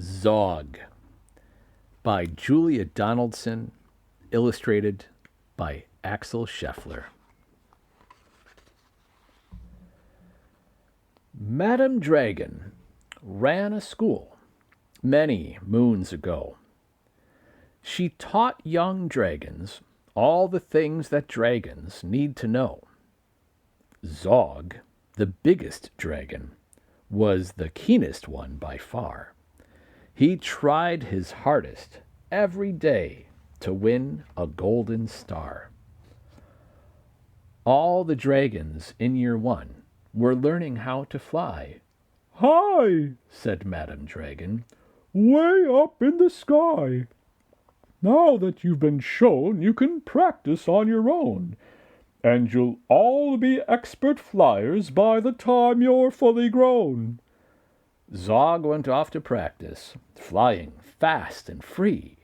Zog by Julia Donaldson, illustrated by Axel Scheffler. Madame Dragon ran a school many moons ago. She taught young dragons all the things that dragons need to know. Zog, the biggest dragon, was the keenest one by far. He tried his hardest every day to win a golden star. All the dragons in year 1 were learning how to fly. "Hi," said Madame Dragon, "way up in the sky. Now that you've been shown, you can practice on your own, and you'll all be expert flyers by the time you're fully grown." Zog went off to practice, flying fast and free.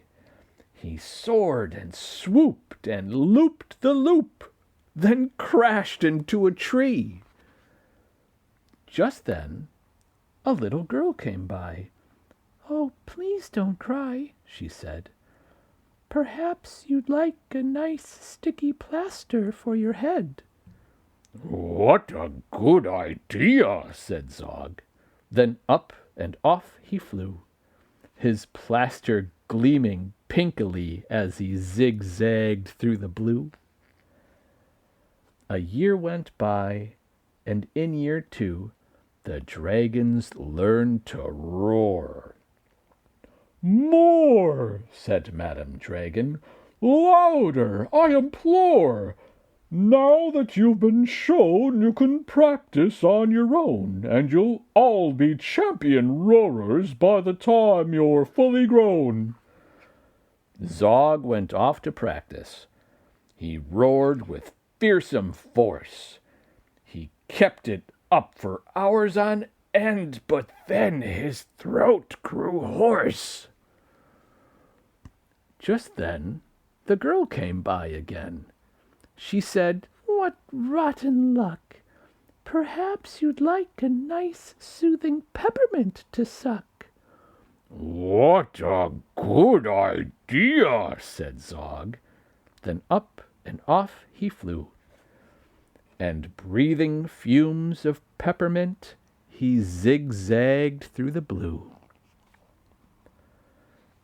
He soared and swooped and looped the loop, then crashed into a tree. Just then, a little girl came by. "Oh, please don't cry," she said. "Perhaps you'd like a nice sticky plaster for your head." "What a good idea," said Zog. Then up and off he flew, his plaster gleaming pinkily as he zigzagged through the blue. A year went by, and in year 2, the dragons learned to roar. "More," said Madame Dragon. "Louder, I implore. Now that you've been shown, you can practice on your own, and you'll all be champion roarers by the time you're fully grown." Zog went off to practice. He roared with fearsome force. He kept it up for hours on end, but then his throat grew hoarse. Just then, the girl came by again. She said, "What rotten luck! Perhaps you'd like a nice soothing peppermint to suck." "What a good idea," said Zog. Then up and off he flew, and breathing fumes of peppermint, he zigzagged through the blue.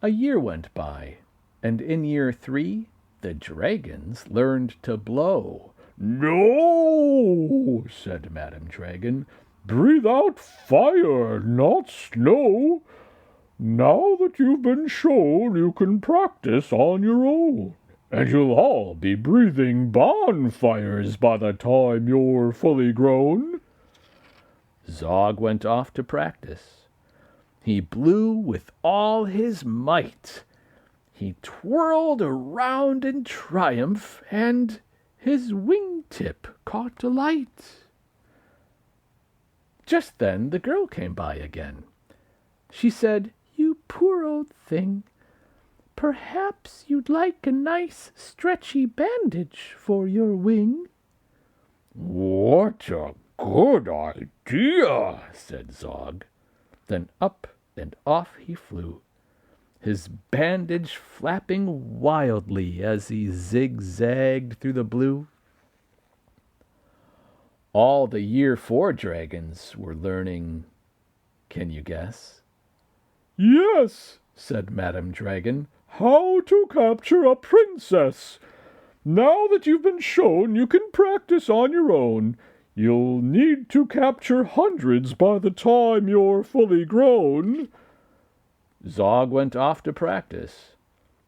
A year went by, and in year 3, the dragons learned to blow. "No," said Madame Dragon. "Breathe out fire, not snow. Now that you've been shown, you can practice on your own, and you'll all be breathing bonfires by the time you're fully grown." Zog went off to practice. He blew with all his might. He twirled around in triumph, and his wingtip caught alight. Just then the girl came by again. She said, "You poor old thing, perhaps you'd like a nice stretchy bandage for your wing." "What a good idea," said Zog. Then up and off he flew, his bandage flapping wildly as he zigzagged through the blue. All the year 4 dragons were learning. Can you guess? "Yes," said Madame Dragon, "how to capture a princess. Now that you've been shown, you can practice on your own. You'll need to capture hundreds by the time you're fully grown." Zog went off to practice.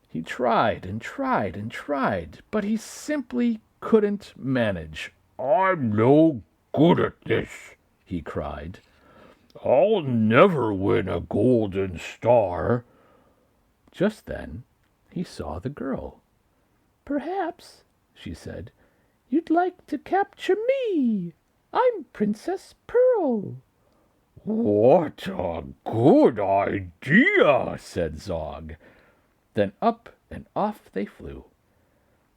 He tried and tried and tried, but he simply couldn't manage. "I'm no good at this," he cried. "I'll never win a golden star." Just then he saw the girl. "Perhaps," she said, "you'd like to capture me. I'm Princess Pearl." "What a good idea," said Zog. Then up and off they flew,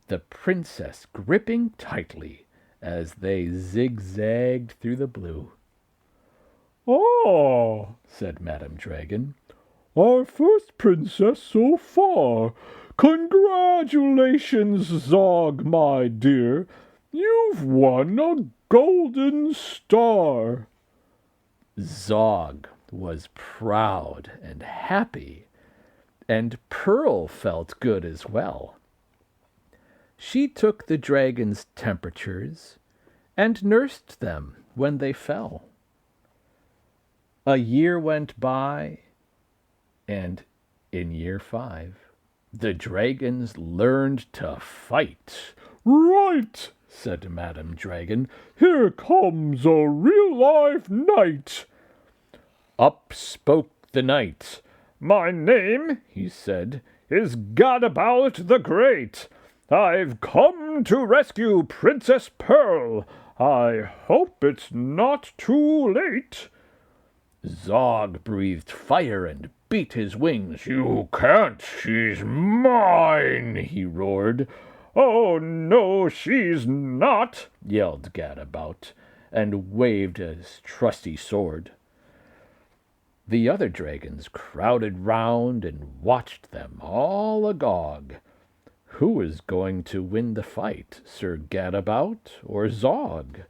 the princess gripping tightly as they zigzagged through the blue. "Ah," said Madame Dragon, our first princess so far. Congratulations, Zog, my dear. You've won a golden star." Zog was proud and happy, and Pearl felt good as well. She took the dragon's temperatures and nursed them when they fell. A year went by, and in year 5, the dragons learned to fight. "Right," said Madam Dragon. "Here comes a real-life knight." Up spoke the knight. "My name," he said, "is Gadabout the Great. I've come to rescue Princess Pearl. I hope it's not too late." Zog breathed fire and beat his wings. "You can't, she's mine," he roared. "Oh, no, she's not," yelled Gadabout, and waved his trusty sword. The other dragons crowded round and watched them, all agog. Who was going to win the fight, Sir Gadabout or Zog?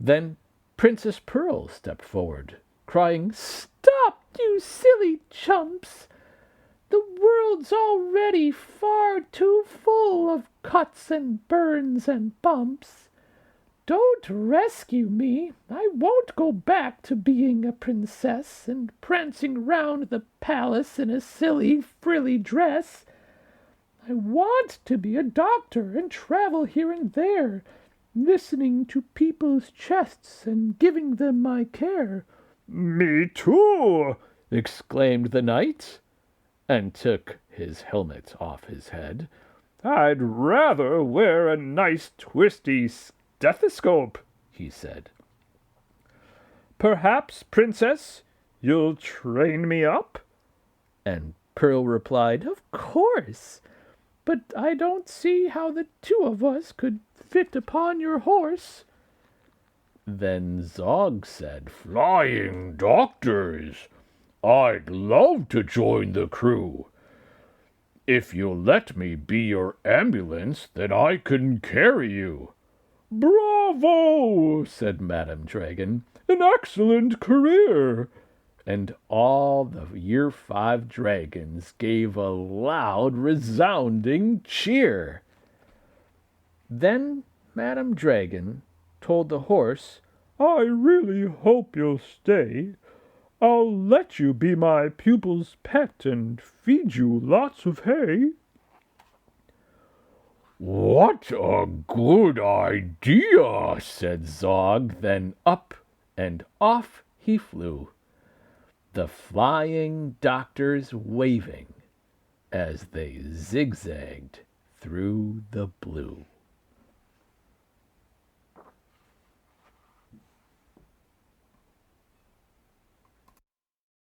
Then Princess Pearl stepped forward, crying, "Stop, you silly chumps! The world's already far too full of cuts and burns and bumps. Don't rescue me. I won't go back to being a princess and prancing round the palace in a silly, frilly dress. I want to be a doctor and travel here and there, listening to people's chests and giving them my care." "Me too!" exclaimed the knight, and took his helmet off his head. "I'd rather wear a nice twisty stethoscope," he said. "Perhaps, Princess, you'll train me up?" And Pearl replied, "Of course, but I don't see how the two of us could fit upon your horse." Then Zog said, "Flying doctors! I'd love to join the crew. If you'll let me be your ambulance, then I can carry you." "Bravo!" said Madam Dragon. "An excellent career." And all the year 5 dragons gave a loud, resounding cheer. Then Madam Dragon told the horse, "I really hope you'll stay. I'll let you be my pupil's pet and feed you lots of hay." "What a good idea," said Zog. Then up and off he flew, the flying doctors waving as they zigzagged through the blue.